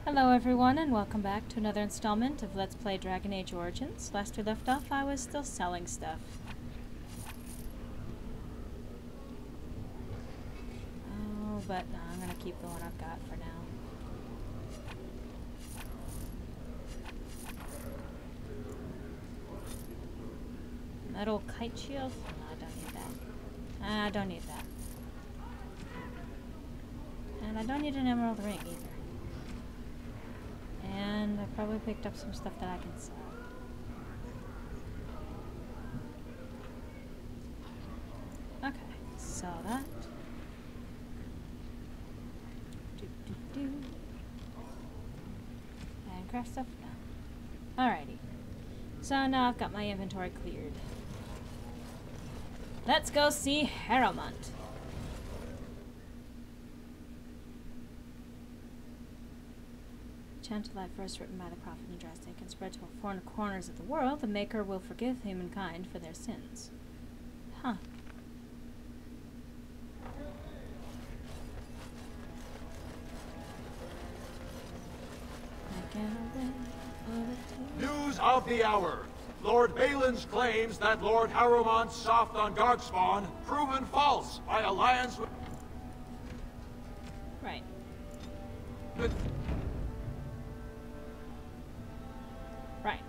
Hello everyone and welcome back to another installment of Let's Play Dragon Age Origins. Last we left off, I was still selling stuff. Oh, but no, I'm gonna keep the one I've got for now. Metal kite shield? No, I don't need that. I don't need that. And I don't need an emerald ring either. And I probably picked up some stuff that I can sell. Okay, sell that. And craft stuff? No. Alrighty. So now I've got my inventory cleared. Let's go see Haramont. Chant life verse written by the prophet Andraste can spread to all four corners of the world. The Maker will forgive humankind for their sins. Huh. News of the hour. Lord Balin's claims that Lord Harumont's soft on Darkspawn proven false by alliance with... Right. Right.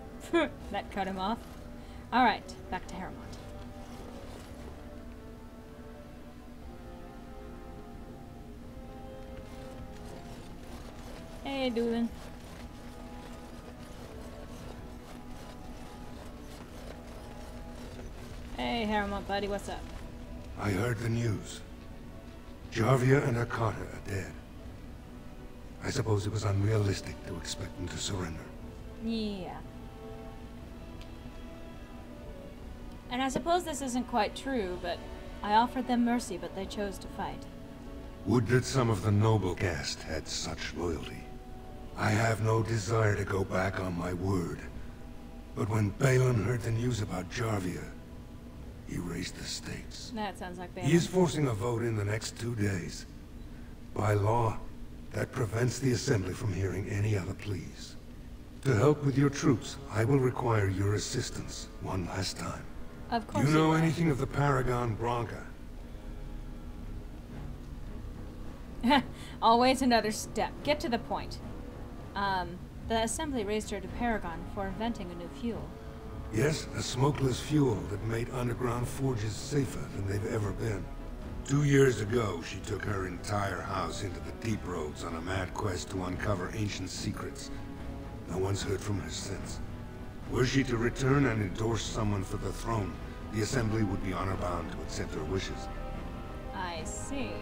That cut him off. Alright, back to Haramont. Hey, Doolin. Hey, Haramont, buddy, what's up? I heard the news. Jarvia and Akata are dead. I suppose it was unrealistic to expect them to surrender. Yeah. And I suppose this isn't quite true, but I offered them mercy, but they chose to fight. Would that some of the noble caste had such loyalty. I have no desire to go back on my word. But when Balin heard the news about Jarvia, he raised the stakes. That sounds like bad. He is forcing a vote in the next 2 days. By law, that prevents the Assembly from hearing any other pleas. To help with your troops, I will require your assistance one last time. Of course. You know anything of the Paragon Bronca? Always another step. Get to the point. The Assembly raised her to Paragon for inventing a new fuel. Yes, a smokeless fuel that made underground forges safer than they've ever been. 2 years ago, she took her entire house into the deep roads on a mad quest to uncover ancient secrets. No one's heard from her since. Were she to return and endorse someone for the throne, the Assembly would be honor-bound to accept her wishes. I see.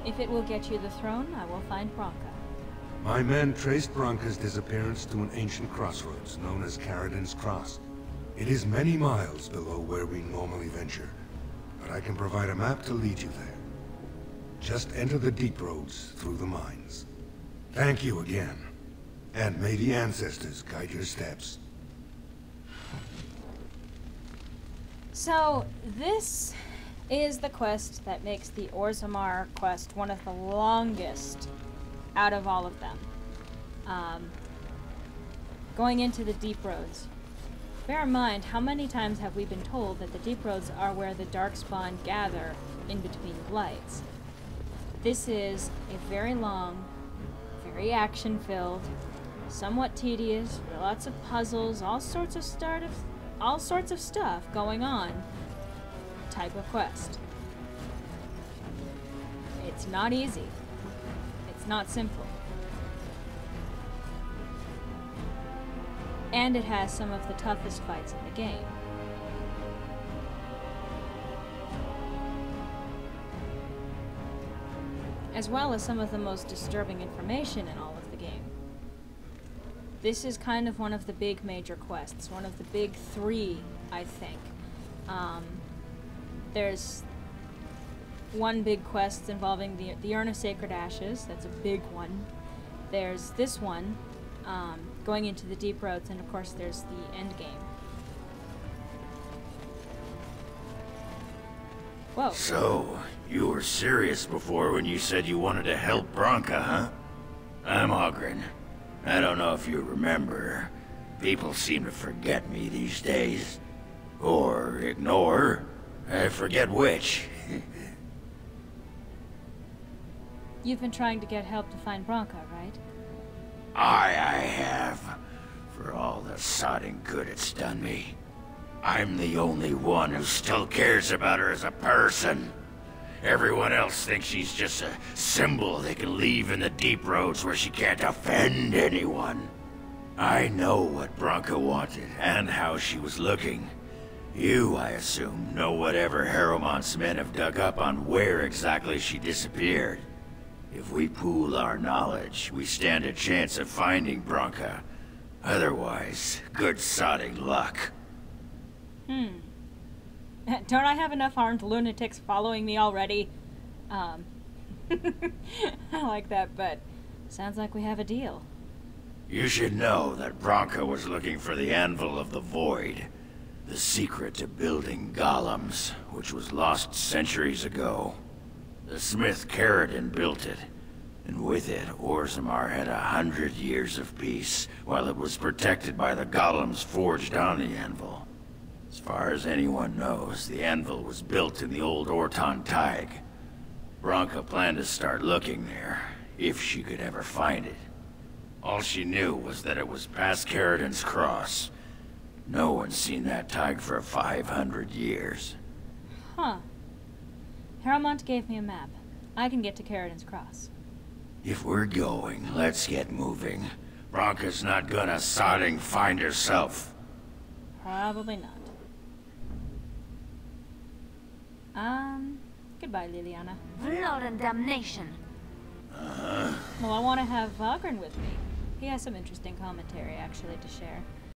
If it will get you the throne, I will find Bronca. My men traced Bronca's disappearance to an ancient crossroads known as Caradin's Cross. It is many miles below where we normally venture, but I can provide a map to lead you there. Just enter the deep roads through the mines. Thank you again, and may the ancestors guide your steps. So, this is the quest that makes the Orzammar quest one of the longest out of all of them. Going into the deep roads. Bear in mind, how many times have we been told that the deep roads are where the Darkspawn gather in between blights? This is a very long, very action-filled, somewhat tedious, lots of puzzles, all sorts of stuff going on type of quest. It's not easy. It's not simple. And it has some of the toughest fights in the game. As well as some of the most disturbing information in all of the game. This is kind of one of the big major quests, one of the big three, I think. There's one big quest involving the Urn of Sacred Ashes, that's a big one. There's this one, going into the deep roads, and of course there's the end game. Whoa. So, You were serious before when you said you wanted to help Bronca, huh? I'm Ogren. I don't know if you remember. People seem to forget me these days. Or ignore. I forget which. You've been trying to get help to find Bronca, right? I have. For all the sodding good it's done me. I'm the only one who still cares about her as a person. Everyone else thinks she's just a symbol they can leave in the deep roads where she can't offend anyone. I know what Bronca wanted and how she was looking. You, I assume, know whatever Harrowmont's men have dug up on where exactly she disappeared. If we pool our knowledge, we stand a chance of finding Bronca. Otherwise, good sodding luck. Don't I have enough armed lunatics following me already? I like that, but sounds like we have a deal. You should know that Bronca was looking for the Anvil of the Void. The secret to building golems, which was lost centuries ago. The smith Paragon built it, and with it, Orzammar had 100 years of peace, while it was protected by the golems forged on the anvil. As far as anyone knows, the anvil was built in the old Orton Tig. Bronca planned to start looking there, if she could ever find it. All she knew was that it was past Caridon's Cross. No one's seen that Tig for 500 years. Huh. Harrowmont gave me a map. I can get to Caridon's Cross. If we're going, let's get moving. Bronca's not gonna sodding find herself. Probably not. Goodbye, Liliana. Blood and damnation. Well, I want to have Vagrin with me. He has some interesting commentary, actually, to share.